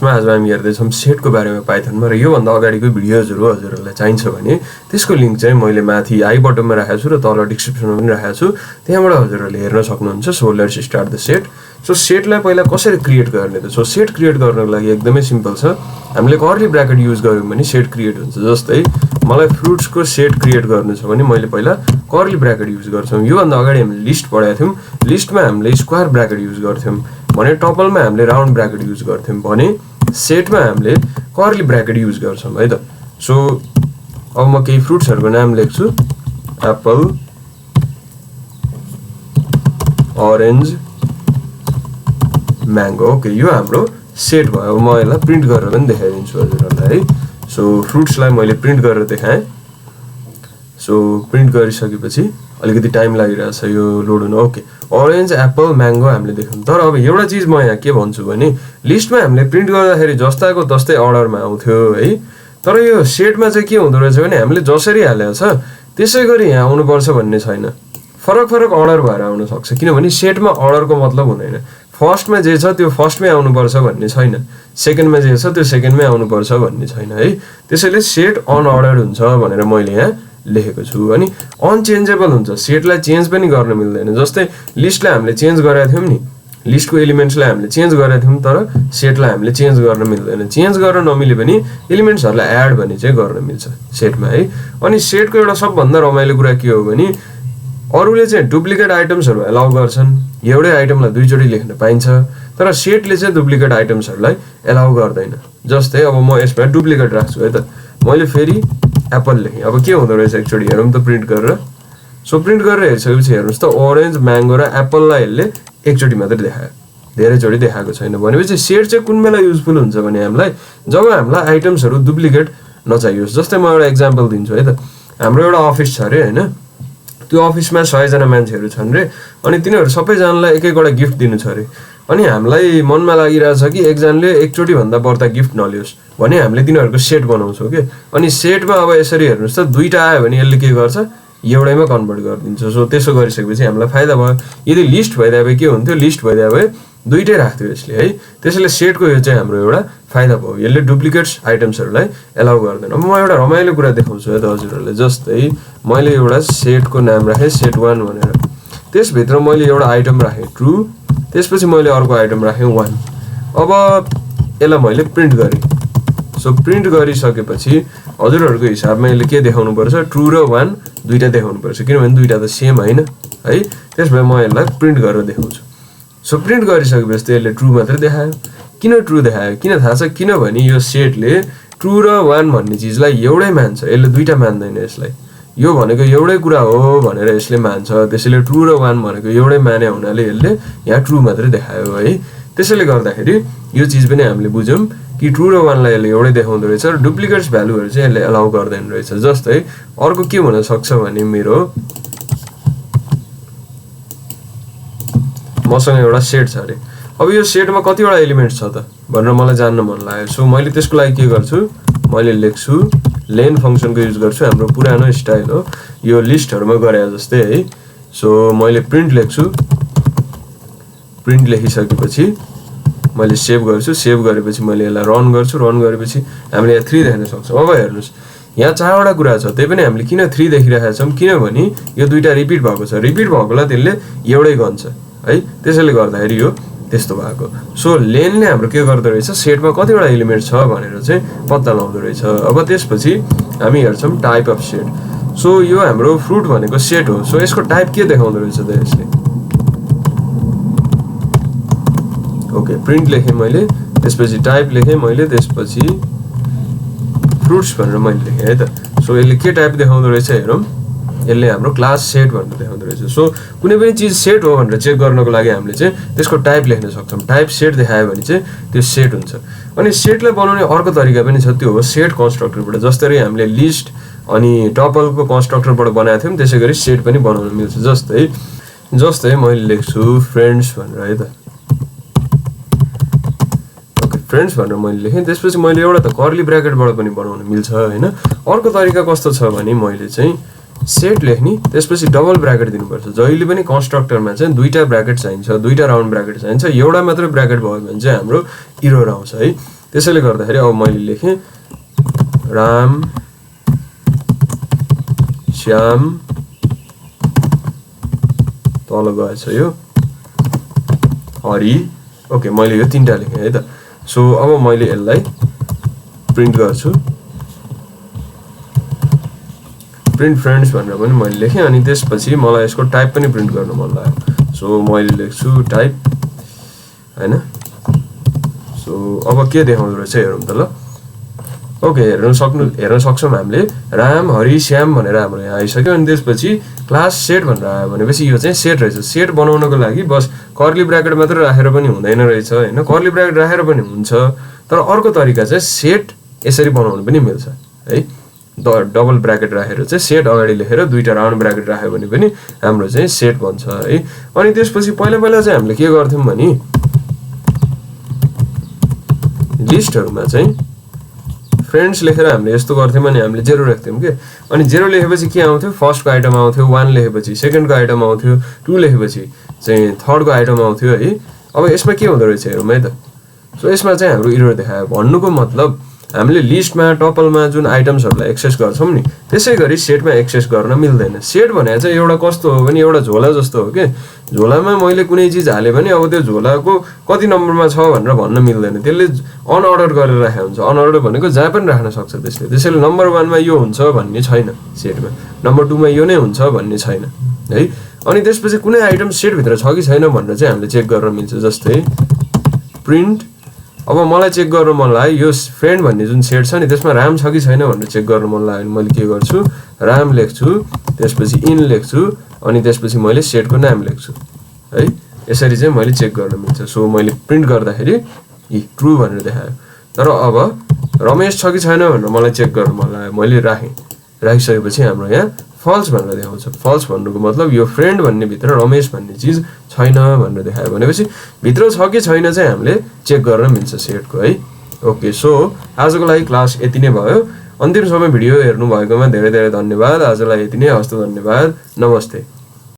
आज हामी हेर्दैछौँ सेटको बारेमा पाइथनमा र योभन्दा अगाडिको भिडियोजहरू हजुरहरूलाई चाहिन्छ भने त्यसको लिङ्क चाहिँ मैले माथि आई बटनमा राखेको छु र तल डिस्क्रिप्सनमा पनि राखेको छु, त्यहाँबाट हजुरहरूले हेर्न सक्नुहुन्छ। So let's start the set. So सेटलाई पहिला कसरी क्रिएट गर्ने त? सो सेट क्रिएट गर्नको लागि एकदमै सिम्पल छ। हामीले कर्ली ब्राकेट युज गऱ्यौँ भने सेट क्रिएट हुन्छ। जस्तै मलाई फ्रुट्सको सेट क्रिएट गर्नु छ भने मैले पहिला कर्ली ब्राकेट युज गर्छौँ। योभन्दा अगाडि हामीले लिस्ट पढाएको थियौँ, लिस्टमा हामीले स्क्वायर ब्राकेट युज गर्थ्यौँ भने टपलमा हामीले राउन्ड ब्राकेट युज गर्थ्यौँ भने सेटमा हामीले कर्ली ब्राकेट युज गर्छौँ है त। सो अब म केही फ्रुट्सहरूको नाम लेख्छु, एप्पल, अरेन्ज, म्याङ्गो। ओके, यो हाम्रो सेट भयो। म यसलाई प्रिन्ट गरेर पनि देखाइदिन्छु हजुरहरूलाई है। सो फ्रुट्सलाई मैले प्रिन्ट गरेर देखाएँ। सो प्रिन्ट गरिसकेपछि अलिकति टाइम लागिरहेछ यो लोड हुन। ओके, अरेन्ज, एप्पल, म्याङ्गो हामीले देख्यौँ। तर अब एउटा चिज म यहाँ के भन्छु भने लिस्टमा हामीले प्रिन्ट गर्दाखेरि जस्ताको तस्तै अर्डरमा आउँथ्यो है। तर यो सेटमा चाहिँ के हुँदो रहेछ भने हामीले जसरी हालेको छ त्यसै गरी यहाँ आउनुपर्छ भन्ने छैन, फरक फरक अर्डर भएर आउन सक्छ। किनभने सेटमा अर्डरको मतलब हुँदैन, फर्स्टमा जे छ त्यो फर्स्टमै आउनुपर्छ भन्ने छैन, सेकेन्डमा जे छ त्यो सेकेन्डमै आउनुपर्छ भन्ने छैन है। त्यसैले सेट अनअर्डर्ड हुन्छ भनेर मैले यहाँ लेखेको छु। अनि अनचेन्जेबल हुन्छ, सेटलाई चेन्ज पनि गर्न मिल्दैन। जस्तै लिस्टलाई हामीले चेन्ज गरेका थियौँ नि, लिस्टको एलिमेन्ट्सलाई हामीले चेन्ज गरेका थियौँ, तर सेटलाई हामीले चेन्ज गर्न मिल्दैन। चेन्ज गर्न नमिले पनि एलिमेन्ट्सहरूलाई एड भने चाहिँ गर्न मिल्छ सेटमा है। अनि सेटको एउटा सबभन्दा रमाइलो कुरा के हो भने अरूले चाहिँ डुप्लिकेट आइटम्सहरू एलाउ गर्छन्, एउटै आइटमलाई दुईचोटि लेख्न पाइन्छ, तर सेटले चाहिँ डुप्लिकेट आइटम्सहरूलाई एलाउ गर्दैन। जस्तै अब म यसमा डुप्लिकेट राख्छु है त, मैले फेरि एप्पल लेखेँ। अब के हुँदो रहेछ एकचोटि हेरौँ त प्रिन्ट गरेर। सो प्रिन्ट गरेर हेरिसकेपछि हेर्नुहोस् त अरेन्ज, म्याङ्गो र एप्पललाई यसले एकचोटि मात्रै देखायो, धेरैचोटि देखाएको छैन। भनेपछि सेट चाहिँ कुन बेला युजफुल हुन्छ भने हामीलाई जब हामीलाई आइटम्सहरू डुप्लिकेट नचाहियोस्। जस्तै म एउटा इक्जाम्पल दिन्छु है त। हाम्रो एउटा अफिस छ अरे होइन, त्यो अफिसमा 100जना मान्छेहरू छन् रे, अनि तिनीहरू सबैजनालाई एक एकवटा गिफ्ट दिनु छ अरे। अनि हामीलाई मनमा लागिरहेछ कि एकजनाले एकचोटि भन्दा बढ्ता गिफ्ट नलियोस् भने हामीले तिनीहरूको सेट बनाउँछौँ कि। अनि सेटमा अब यसरी हेर्नुहोस् त, दुईवटा आयो भने यसले के गर्छ, एउटैमा कन्भर्ट गरिदिन्छ। सो त्यसो गरिसकेपछि हामीलाई फाइदा भयो। यदि लिस्ट भइदिए भए के हुन्थ्यो, लिस्ट भइदिए भए दुइटै राख्थ्यो यसले है। त्यसैले सेटको यो चाहिँ हाम्रो एउटा फाइदा भयो, यसले डुप्लिकेट्स आइटम्सहरूलाई एलाउ गर्दैन। अब म एउटा रमाइलो कुरा देखाउँछु है त हजुरहरूले। जस्तै मैले एउटा सेटको नाम राखेँ set1 भनेर, त्यसभित्र मैले एउटा आइटम राखेँ ट्रु, त्यसपछि मैले अर्को आइटम राखेँ 1। अब यसलाई मैले प्रिन्ट गरेँ। सो प्रिन्ट गरिसकेपछि हजुरहरूको हिसाबमा यसले के देखाउनु पर्छ, ट्रु र 1 दुइटा देखाउनु पर्छ, किनभने दुइटा त सेम होइन है। त्यस भए म यसलाई प्रिन्ट गरेर देखाउँछु। सो प्रिन्ट गरिसकेपछि त यसले ट्रु मात्रै देखायो। किन ट्रु देखायो किन थाहा छ? किनभने यो सेटले ट्रु र 1 भन्ने चिजलाई एउटै मान्छ, यसले दुइटा मान्दैन। यसलाई यो भनेको एउटै कुरा हो भनेर यसले मान्छ, त्यसैले ट्रु र 1 भनेको एउटै माने हुनाले यसले यहाँ ट्रु मात्रै देखायो है। त्यसैले गर्दाखेरि यो चिज पनि हामीले बुझ्यौँ कि ट्रु र 1लाई यसले एउटै देखाउँदो रहेछ र डुप्लिकेट्स भ्यालुहरू चाहिँ यसले एलाउ गर्दैन रहेछ। जस्तै अर्को के हुन सक्छ भने मेरो मसँग एउटा सेट छ अरे। अब यो सेटमा कतिवटा एलिमेन्ट्स छ त भनेर मलाई जान्न मन लाग्यो। सो मैले त्यसको लागि के गर्छु, मैले लेख्छु लेन फङ्सनको युज गर्छु। हाम्रो पुरानो स्टाइल हो यो, लिस्टहरूमा गरे जस्तै है। सो मैले प्रिन्ट लेख्छु, प्रिन्ट लेखिसकेपछि मैले सेभ गर्छु, सेभ गरेपछि मैले यसलाई रन गर्छु। रन गरेपछि हामीले यहाँ 3 देख्न सक्छौँ। अब हेर्नुहोस् यहाँ 4वटा कुरा छ, त्यही पनि हामीले किन 3 देखिरहेका छौँ, किनभने यो दुइटा रिपिट भएको छ। रिपिट भएकोलाई त्यसले एउटै गन्छ है, त्यसैले गर्दाखेरि यो त्यस्तो भएको। सो लेनले हाम्रो के गर्दो रहेछ, सेटमा कतिवटा एलिमेन्ट छ भनेर चाहिँ पत्ता लगाउँदो रहेछ। अब त्यसपछि हामी हेर्छौँ टाइप अफ सेट। सो यो हाम्रो फ्रुट भनेको सेट हो। सो यसको टाइप के देखाउँदो रहेछ त यसले। ओके, प्रिन्ट लेखेँ मैले, त्यसपछि टाइप लेखेँ मैले, त्यसपछि फ्रुट्स भनेर मैले लेखेँ है त। सो यसले के टाइप देखाउँदो रहेछ हेरौँ, यसले हाम्रो क्लास सेट भनेर देखाउँदो रहेछ। सो कुनै पनि चिज सेट हो भनेर चेक गर्नको लागि हामीले चाहिँ त्यसको टाइप लेख्न सक्छौँ। टाइप सेट देखायो भने चाहिँ त्यो सेट हुन्छ। अनि सेटलाई बनाउने अर्को तरिका पनि छ, त्यो हो सेट कन्स्ट्रक्टरबाट। जसरी हामीले लिस्ट अनि टपलको कन्स्ट्रक्टरबाट बनाएको थियौँ त्यसै गरी सेट पनि बनाउन मिल्छ। जस्तै मैले लेख्छु फ्रेन्ड्स भनेर है त। ओके, फ्रेन्ड्स भनेर मैले लेखेँ, त्यसपछि मैले एउटा त कर्ली ब्राकेटबाट पनि बनाउन मिल्छ होइन। अर्को तरिका कस्तो छ भने मैले चाहिँ सेट लेख्ने, त्यसपछि डबल ब्राकेट दिनुपर्छ। जहिले पनि कन्स्ट्रक्टरमा चाहिँ दुईटा ब्राकेट चाहिन्छ, दुईटा राउन्ड ब्राकेट चाहिन्छ। एउटा मात्रै ब्राकेट भयो भने चाहिँ हाम्रो इरर आउँछ है। त्यसैले गर्दाखेरि अब मैले लेखेँ राम श्याम तल गएछ यो हरि ओके मैले यो तीनटा लेखेँ है त सो अब मैले यसलाई प्रिन्ट गर्छु प्रिन्ट फ्रेन्ड्स भनेर पनि मैले लेखेँ अनि त्यसपछि मलाई यसको टाइप पनि प्रिन्ट गर्न मन लाग्यो सो मैले लेख्छु टाइप हैन सो अब के देखाउँदो रहेछ हेरौँ त ल ओके हेर्न सक्छौँ हामीले राम हरि श्याम भनेर हाम्रो यहाँ आइसक्यो अनि त्यसपछि क्लास सेट भनेर आयो भनेपछि यो चाहिँ सेट रहेछ सेट बनाउनको लागि बस कर्ली ब्राकेट मात्र राखेर पनि हुँदैन रहेछ हैन कर्ली ब्राकेट राखेर पनि हुन्छ तर अर्को तरिका चाहिँ सेट यसरी बनाउनु पनि मिल्छ है डबल ब्राकेट राखेर चाहिँ सेट अगाडि लेखेर दुईटा राउन्ड ब्राकेट राख्यो भने पनि हाम्रो चाहिँ सेट बन्छ है अनि त्यसपछि पहिला चाहिँ हामीले के गर्थ्यौं भने लिस्टहरुमा चाहिँ फ्रेन्ड्स लेखेर हामीले यस्तो गर्थ्यौं भने हामीले 0 राख्थ्यौं के अनि 0 लेखेपछि के आउँथ्यो फर्स्टको आइटम आउँथ्यो 1 लेखेपछि सेकेन्डको आइटम आउँथ्यो 2 लेखेपछि चाहिँ थर्डको आइटम आउँथ्यो है अब यसमा के हुँदो रहेछ हेरौँ है त सो यसमा चाहिँ हाम्रो एरर देखायो भन्नुको मतलब हामीले लिस्टमा टपलमा जुन आइटम्सहरुलाई एक्सेस गर्छौं नि त्यसैगरी सेटमा एक्सेस गर्न मिल्दैन सेट भने चाहिँ एउटा कस्तो हो भने एउटा झोला जस्तो हो के झोलामा मैले कुनै चीज हाले भने अब त्यो झोलाको कति नम्बरमा छ भनेर भन्न मिल्दैन त्यसले अनअर्डर गरेर राखेको हुन्छ अनअर्डर भनेको जहाँ पनि राख्न सक्छ त्यसैले नम्बर 1 मा यो हुन्छ भन्ने छैन सेटमा नम्बर 2 मा यो नै हुन्छ भन्ने छैन है अनि त्यसपछि कुनै आइटम सेट भित्र छ कि छैन भनेर चाहिँ हामीले चेक गर्न मिल्छ जस्तै प्रिन्ट अब मलाई चेक गर्न मन लाग्यो यो फ्रेन्ड भन्ने जुन सेट छ नि त्यसमा राम छ कि छैन भनेर चेक गर्न मन लाग्यो भने मैले के गर्छु राम लेख्छु त्यसपछि इन लेख्छु अनि त्यसपछि मैले सेटको नाम लेख्छु है यसरी चाहिँ मैले चेक गर्न मिल्छ सो मैले प्रिन्ट गर्दाखेरि ट्रु भनेर देखायो तर अब रमेश छ कि छैन भनेर मलाई चेक गर्न मन लाग्यो मैले राखिसकेपछि हाम्रो यहाँ फल्स भनेर देखाउँछ फल्स भन्नुको मतलब यो फ्रेन्ड भन्ने भित्र रमेश भन्ने चीज छैन भनेर देखायो भनेपछि भित्र छ कि छैन चाहिँ हामीले चेक गर्न मिल्छ सेटको है ओके सो आजको लागि क्लास यति नै भयो अन्तिमसम्म भिडियो हेर्नु भएकोमा धेरै धेरै धन्यवाद आजलाई यति नै हस्त धन्यवाद नमस्ते